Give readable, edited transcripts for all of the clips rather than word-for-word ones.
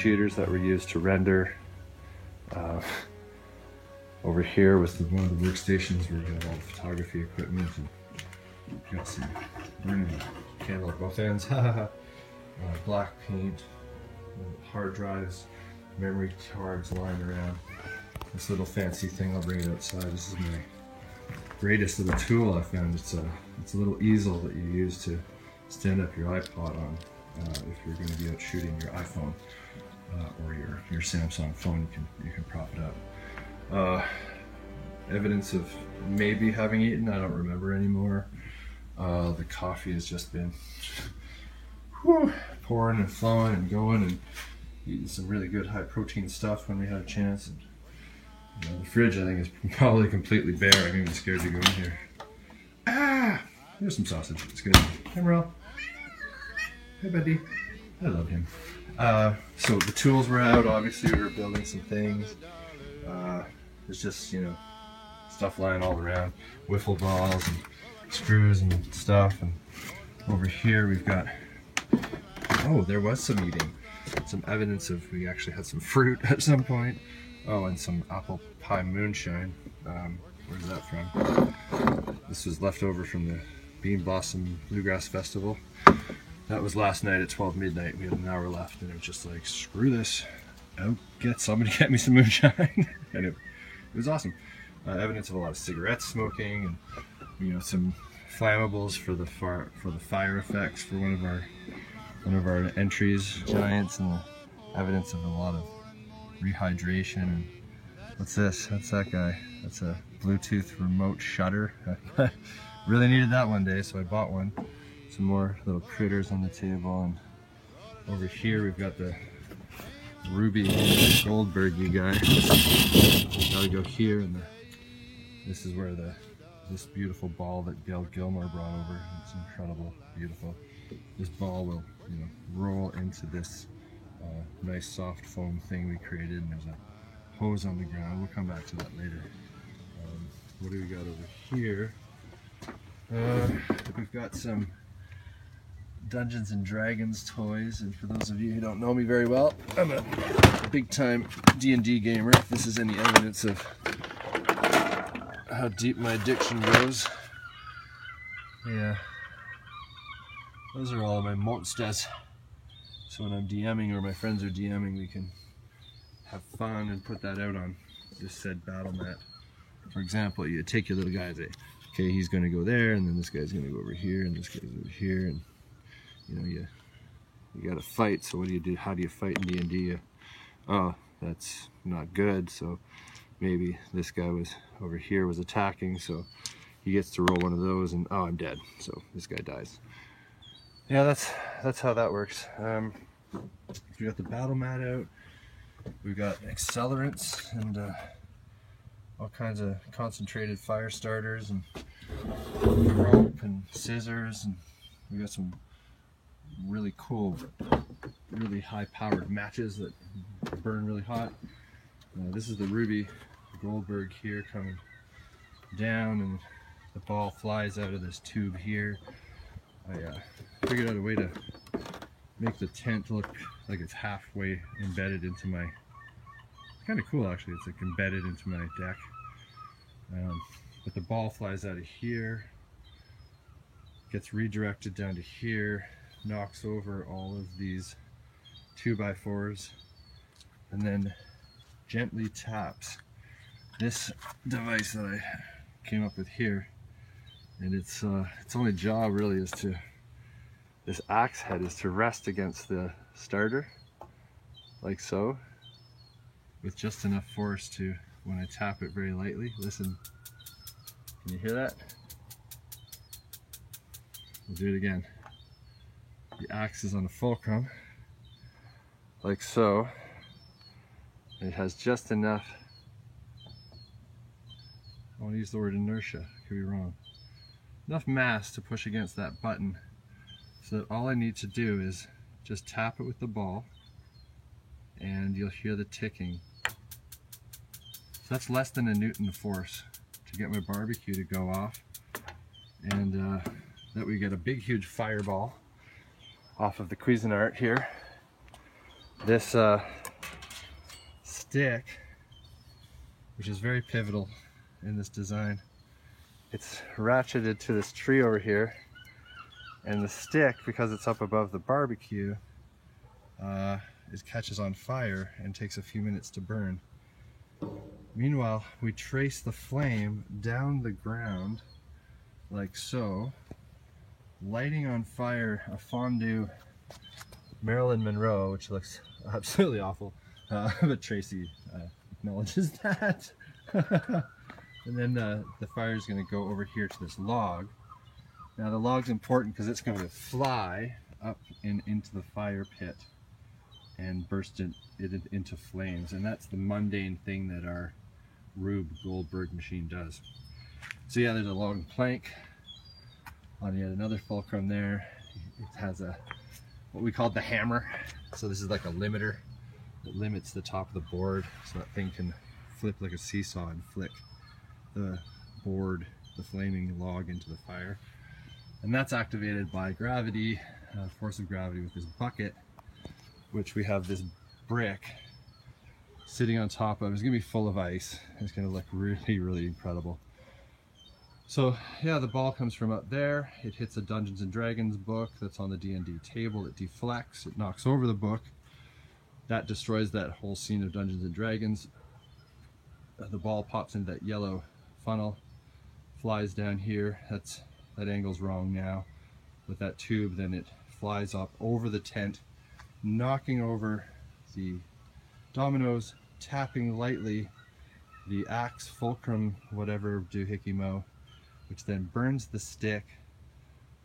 computers that were used to render. Over here was one of the workstations where we got all the photography equipment, and got some burning candle at both ends. Black paint, hard drives, memory cards lying around. This little fancy thing, I'll bring it outside. This is my greatest little tool I found. It's a little easel that you use to stand up your iPod on if you're going to be out shooting your iPhone or your Samsung phone. You can prop it up. Evidence of maybe having eaten, I don't remember anymore. The coffee has just been pouring and flowing and going, and eating some really good high protein stuff when we had a chance. And, the fridge, I think, is probably completely bare. I'm even scared to go in here. There's some sausage. It's good. Hey, Merle. Hey, buddy. I love him. So the tools were out. Obviously, we were building some things. There's just, stuff lying all around. Wiffle balls and screws and stuff. And over here, we've got... Oh, there was some eating. Some evidence of we actually had some fruit at some point. Oh, and some apple pie moonshine. Where's that from? This was left over from the Bean Blossom Bluegrass Festival. That was last night at 12 midnight. We had an hour left, and it was just like, screw this. Somebody get me some moonshine. And it was awesome. Evidence of a lot of cigarette smoking, and some flammables for the fire effects for one of our entries. Giants, and the evidence of a lot of rehydration. And what's this? That's that guy. That's a Bluetooth remote shutter. Really needed that one day, so I bought one. Some more little critters on the table, and over here we've got the Ruby Goldberg guy. Gotta go here, and this is where this beautiful ball that Gail Gilmore brought over. It's incredible, beautiful. This ball will, roll into this nice soft foam thing we created, and there's a hose on the ground. We'll come back to that later. What do we got over here? We've got some Dungeons and Dragons toys, and for those of you who don't know me very well, I'm a big-time D&D gamer. If this is any evidence of how deep my addiction goes. Yeah, those are all of my monsters. So when I'm DMing or my friends are DMing, we can have fun and put that out on this said battle mat. For example, you take your little guy and say, okay, he's going to go there, and then this guy's going to go over here, and this guy's over here, and you got to fight. So what do you do? How do you fight in D&D? Oh, that's not good. So maybe this guy was over here was attacking, so he gets to roll one of those, and oh, I'm dead. So this guy dies. Yeah, that's how that works. We got the battle mat out. We've got accelerants and all kinds of concentrated fire starters, and rope and scissors, and we got some really cool, really high-powered matches that burn really hot. This is the Ruby Goldberg here coming down, and the ball flies out of this tube here. I figured out a way to make the tent look like it's halfway embedded into my... It's kind of cool, actually. It's like embedded into my deck. But the ball flies out of here, gets redirected down to here, knocks over all of these 2x4s, and then gently taps this device that I came up with here. And its only job really is to, this axe head is to rest against the starter, like so, with just enough force to, when I tap it very lightly, listen, can you hear that? We'll do it again. The axe is on a fulcrum, like so. It has just enough, I want to use the word inertia, could be wrong, enough mass to push against that button, so that all I need to do is just tap it with the ball, and you'll hear the ticking. So that's less than a Newton of force to get my barbecue to go off, and that we get a big huge fireball off of the Cuisinart here. This stick, which is very pivotal in this design, it's ratcheted to this tree over here, and the stick, because it's up above the barbecue, it catches on fire and takes a few minutes to burn. Meanwhile, we trace the flame down the ground like so, lighting on fire a fondue Marilyn Monroe, which looks absolutely awful, but Tracy acknowledges that. And then the fire is going to go over here to this log. Now the log's important because it's going to fly up into the fire pit and burst it into flames, and that's the mundane thing that our Rube Goldberg machine does. So yeah, there's a long plank on yet another fulcrum there. It has a what we call the hammer. So this is like a limiter that limits the top of the board, so that thing can flip like a seesaw and flick the board, the flaming log, into the fire. And that's activated by gravity, force of gravity, with this bucket, which we have this brick sitting on top of. It's gonna be full of ice. It's gonna look really, really incredible. So yeah, the ball comes from up there. It hits a Dungeons and Dragons book that's on the D&D table. It deflects, it knocks over the book. That destroys that whole scene of Dungeons and Dragons. The ball pops into that yellow funnel, flies down here. That angle's wrong now. With that tube, then it flies up over the tent, knocking over the dominoes, tapping lightly the axe, fulcrum, whatever, doohickey mo, which then burns the stick,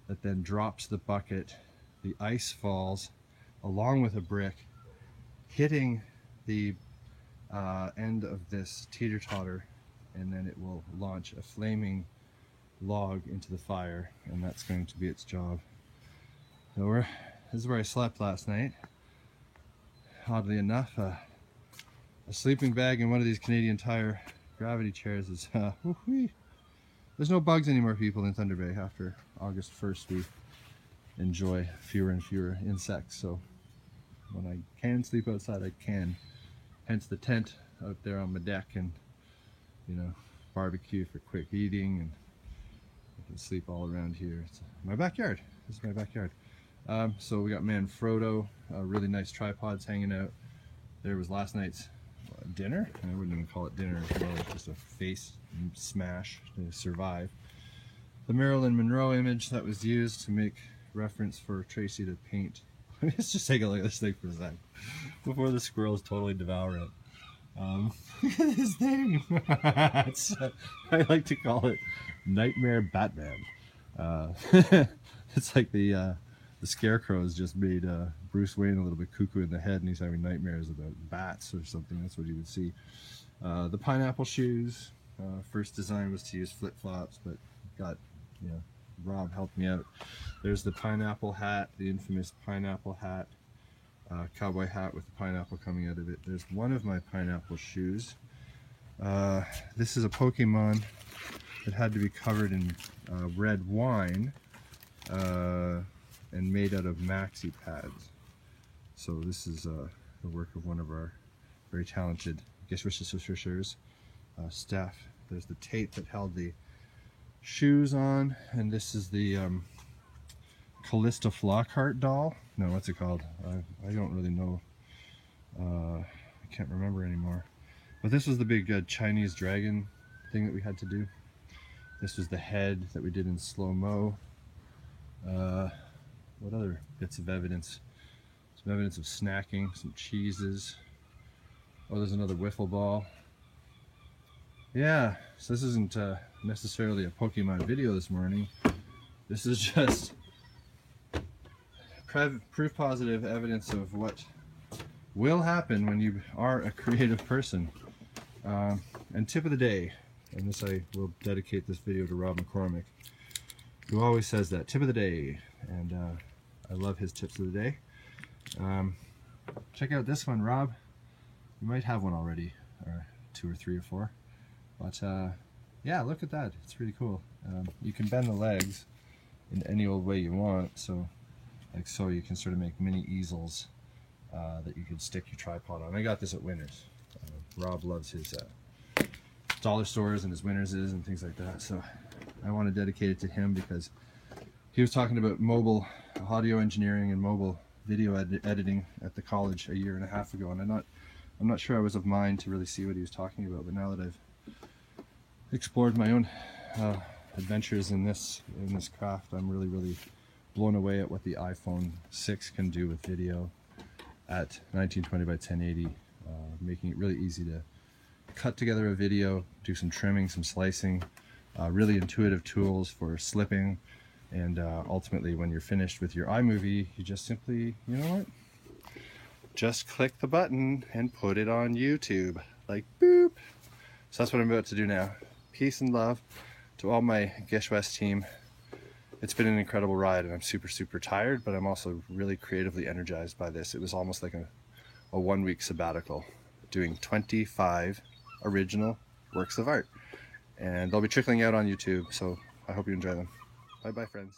that then drops the bucket. The ice falls along with a brick, hitting the end of this teeter-totter, and then it will launch a flaming log into the fire, and that's going to be its job. So this is where I slept last night. Oddly enough, a sleeping bag in one of these Canadian Tire gravity chairs is there's no bugs anymore, people, in Thunder Bay. After August 1st, we enjoy fewer and fewer insects, so when I can sleep outside, I can. Hence the tent out there on my deck, and barbecue for quick eating, and I can sleep all around here. It's my backyard. This is my backyard. So we got Manfrotto, really nice tripods hanging out. There was last night's dinner. I wouldn't even call it dinner, it's more like just a face smash to survive. The Marilyn Monroe image that was used to make reference for Tracy to paint. Let's just take a look at this thing for a sec before the squirrels totally devour it. Look at this thing. I like to call it Nightmare Batman. It's like the Scarecrow has just made Bruce Wayne a little bit cuckoo in the head, and he's having nightmares about bats or something. That's what he would see. The pineapple shoes. First design was to use flip-flops, but got, Rob helped me out. There's the pineapple hat, the infamous pineapple hat, cowboy hat with the pineapple coming out of it. There's one of my pineapple shoes. This is a Pokemon that had to be covered in red wine and made out of maxi pads. So this is the work of one of our very talented Geschwisterschers staff. There's the tape that held the shoes on, and this is the Callista Flockhart doll. No, what's it called? I don't really know. I can't remember anymore. But this was the big Chinese dragon thing that we had to do. This was the head that we did in slow-mo. What other bits of evidence? Some evidence of snacking, some cheeses. Oh, there's another wiffle ball. Yeah, so this isn't necessarily a Pokemon video this morning. This is just proof positive evidence of what will happen when you are a creative person. And tip of the day, and this I will dedicate this video to Rob McCormick, who always says that, tip of the day, and I love his tips of the day. Check out this one, Rob. You might have one already, or 2 or 3 or 4. But yeah, look at that. It's pretty cool. You can bend the legs in any old way you want. So, like so, you can sort of make mini easels that you could stick your tripod on. I got this at Winners. Rob loves his dollar stores and his Winnerses and things like that, so I want to dedicate it to him because he was talking about mobile audio engineering and mobile video editing at the college a year and a half ago, and I'm not sure I was of mind to really see what he was talking about, but now that I've explored my own adventures in this craft, I'm really blown away at what the iPhone 6 can do with video at 1920 by 1080, making it really easy to cut together a video, do some trimming, some slicing, really intuitive tools for slipping, and ultimately when you're finished with your iMovie, you just simply, you know what? Just click the button and put it on YouTube, like boop. So that's what I'm about to do now. Peace and love to all my Gish West team. It's been an incredible ride, and I'm super tired, but I'm also really creatively energized by this. It was almost like a 1-week sabbatical, doing 25 original works of art, and they'll be trickling out on YouTube, so I hope you enjoy them. Bye bye, friends.